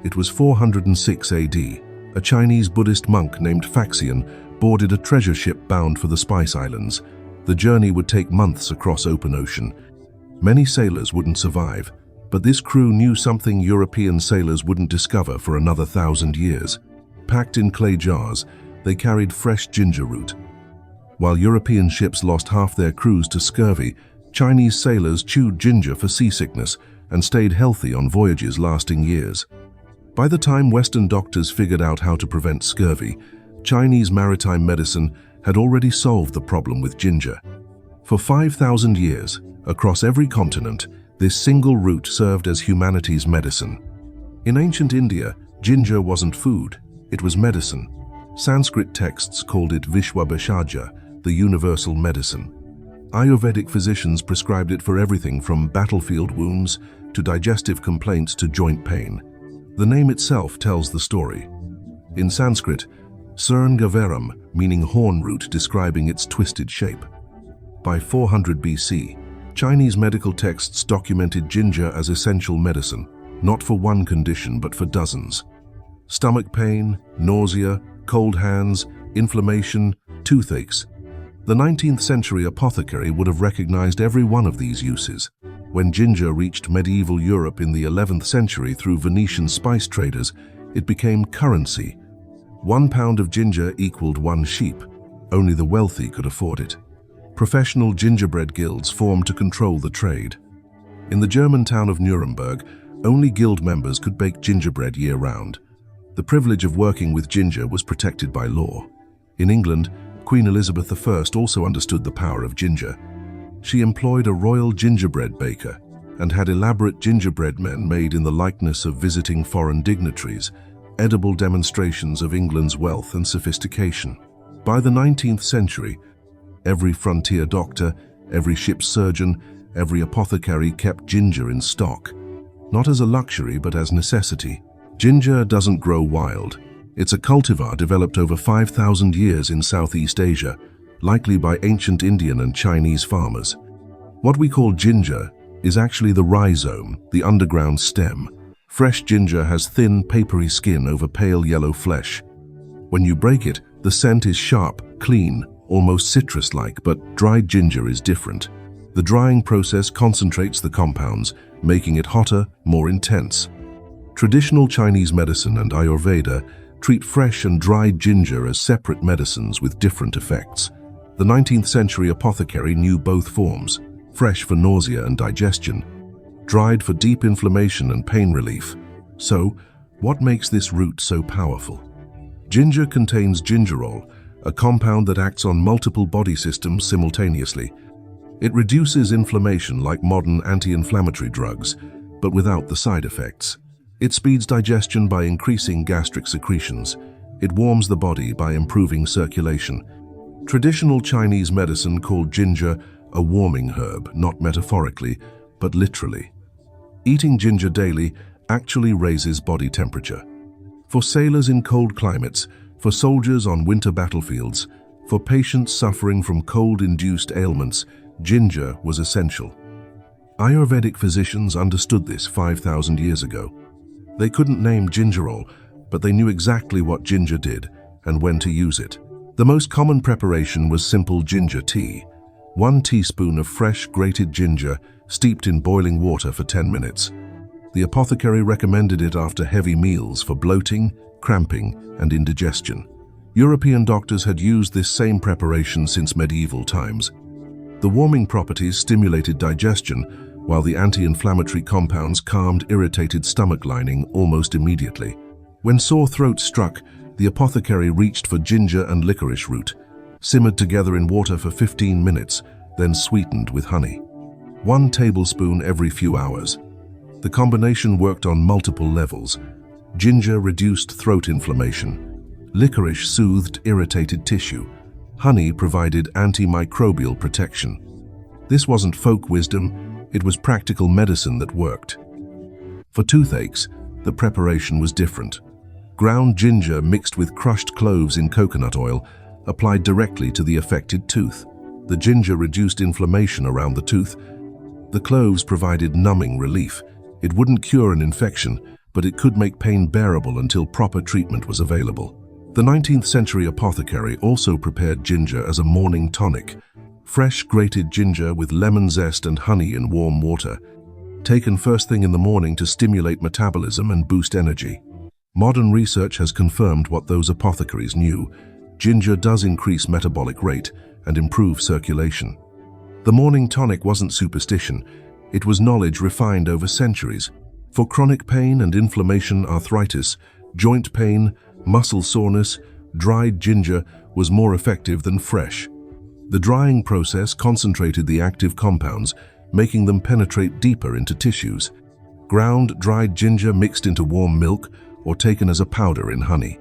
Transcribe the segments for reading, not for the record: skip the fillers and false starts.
It was 406 AD. A Chinese Buddhist monk named Faxian boarded a treasure ship bound for the Spice Islands. The journey would take months across open ocean. Many sailors wouldn't survive, but this crew knew something European sailors wouldn't discover for another 1,000 years. Packed in clay jars, they carried fresh ginger root. While European ships lost half their crews to scurvy, Chinese sailors chewed ginger for seasickness and stayed healthy on voyages lasting years. By the time Western doctors figured out how to prevent scurvy, Chinese maritime medicine had already solved the problem with ginger. For 5,000 years, across every continent, this single root served as humanity's medicine. In ancient India, ginger wasn't food, it was medicine. Sanskrit texts called it Vishwabhashaja, the universal medicine. Ayurvedic physicians prescribed it for everything from battlefield wounds to digestive complaints to joint pain. The name itself tells the story. In Sanskrit, Srngaveram, meaning horn root, describing its twisted shape. By 400 BC, Chinese medical texts documented ginger as essential medicine, not for one condition but for dozens. Stomach pain, nausea, cold hands, inflammation, toothaches. The 19th century apothecary would have recognized every one of these uses. When ginger reached medieval Europe in the 11th century through Venetian spice traders, it became currency. 1 pound of ginger equaled 1 sheep. Only the wealthy could afford it. Professional gingerbread guilds formed to control the trade. In the German town of Nuremberg, only guild members could bake gingerbread year-round. The privilege of working with ginger was protected by law. In England, Queen Elizabeth I also understood the power of ginger. She employed a royal gingerbread baker and had elaborate gingerbread men made in the likeness of visiting foreign dignitaries, edible demonstrations of England's wealth and sophistication. By the 19th century, every frontier doctor, every ship's surgeon, every apothecary kept ginger in stock, not as a luxury but as necessity. Ginger doesn't grow wild. It's a cultivar developed over 5,000 years in Southeast Asia, likely by ancient Indian and Chinese farmers. What we call ginger is actually the rhizome, the underground stem. Fresh ginger has thin, papery skin over pale yellow flesh. When you break it, the scent is sharp, clean, almost citrus-like, but dried ginger is different. The drying process concentrates the compounds, making it hotter, more intense. Traditional Chinese medicine and Ayurveda treat fresh and dried ginger as separate medicines with different effects. The 19th century apothecary knew both forms, fresh for nausea and digestion, dried for deep inflammation and pain relief. So, what makes this root so powerful? Ginger contains gingerol, a compound that acts on multiple body systems simultaneously. It reduces inflammation like modern anti-inflammatory drugs, but without the side effects. It speeds digestion by increasing gastric secretions. It warms the body by improving circulation. Traditional Chinese medicine called ginger a warming herb, not metaphorically, but literally. Eating ginger daily actually raises body temperature. For sailors in cold climates, for soldiers on winter battlefields, for patients suffering from cold-induced ailments, ginger was essential. Ayurvedic physicians understood this 5,000 years ago. They couldn't name gingerol, but they knew exactly what ginger did and when to use it. The most common preparation was simple ginger tea. 1 teaspoon of fresh grated ginger steeped in boiling water for 10 minutes. The apothecary recommended it after heavy meals for bloating, cramping, and indigestion. European doctors had used this same preparation since medieval times. The warming properties stimulated digestion, while the anti-inflammatory compounds calmed irritated stomach lining almost immediately. When sore throat struck, the apothecary reached for ginger and licorice root, simmered together in water for 15 minutes, then sweetened with honey. 1 tablespoon every few hours. The combination worked on multiple levels. Ginger reduced throat inflammation. Licorice soothed irritated tissue. Honey provided antimicrobial protection. This wasn't folk wisdom, it was practical medicine that worked. For toothaches, the preparation was different. Ground ginger mixed with crushed cloves in coconut oil applied directly to the affected tooth. The ginger reduced inflammation around the tooth. The cloves provided numbing relief. It wouldn't cure an infection, but it could make pain bearable until proper treatment was available. The 19th century apothecary also prepared ginger as a morning tonic. Fresh grated ginger with lemon zest and honey in warm water, taken first thing in the morning to stimulate metabolism and boost energy. Modern research has confirmed what those apothecaries knew. Ginger does increase metabolic rate and improve circulation. The morning tonic wasn't superstition, it was knowledge refined over centuries. For chronic pain and inflammation, arthritis, joint pain, muscle soreness, dried ginger was more effective than fresh. The drying process concentrated the active compounds, making them penetrate deeper into tissues. Ground dried ginger mixed into warm milk or taken as a powder in honey.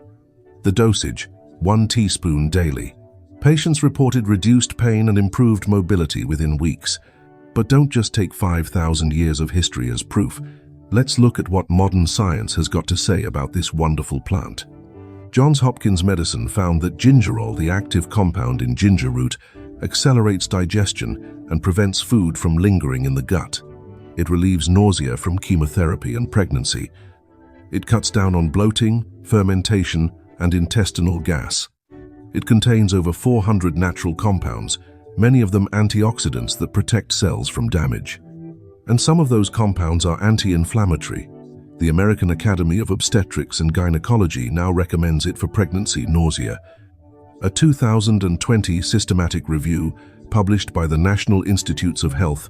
The dosage, 1 teaspoon daily. Patients reported reduced pain and improved mobility within weeks. But don't just take 5,000 years of history as proof. Let's look at what modern science has got to say about this wonderful plant. Johns Hopkins Medicine found that gingerol, the active compound in ginger root, accelerates digestion and prevents food from lingering in the gut. It relieves nausea from chemotherapy and pregnancy. It cuts down on bloating, fermentation, and intestinal gas. It contains over 400 natural compounds, many of them antioxidants that protect cells from damage. And some of those compounds are anti-inflammatory. The American Academy of Obstetrics and Gynecology now recommends it for pregnancy nausea. A 2020 systematic review, published by the National Institutes of Health,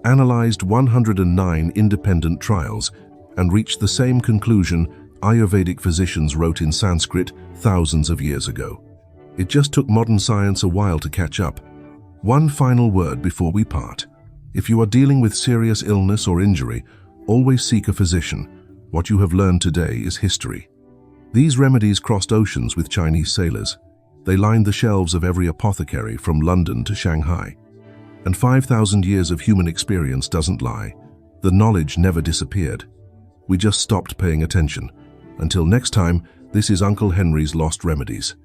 analyzed 109 independent trials and reached the same conclusion Ayurvedic physicians wrote in Sanskrit thousands of years ago. It just took modern science a while to catch up. One final word before we part. If you are dealing with serious illness or injury, always seek a physician. What you have learned today is history. These remedies crossed oceans with Chinese sailors. They lined the shelves of every apothecary from London to Shanghai. And 5,000 years of human experience doesn't lie. The knowledge never disappeared. We just stopped paying attention. Until next time, this is Uncle Henry's Lost Remedies.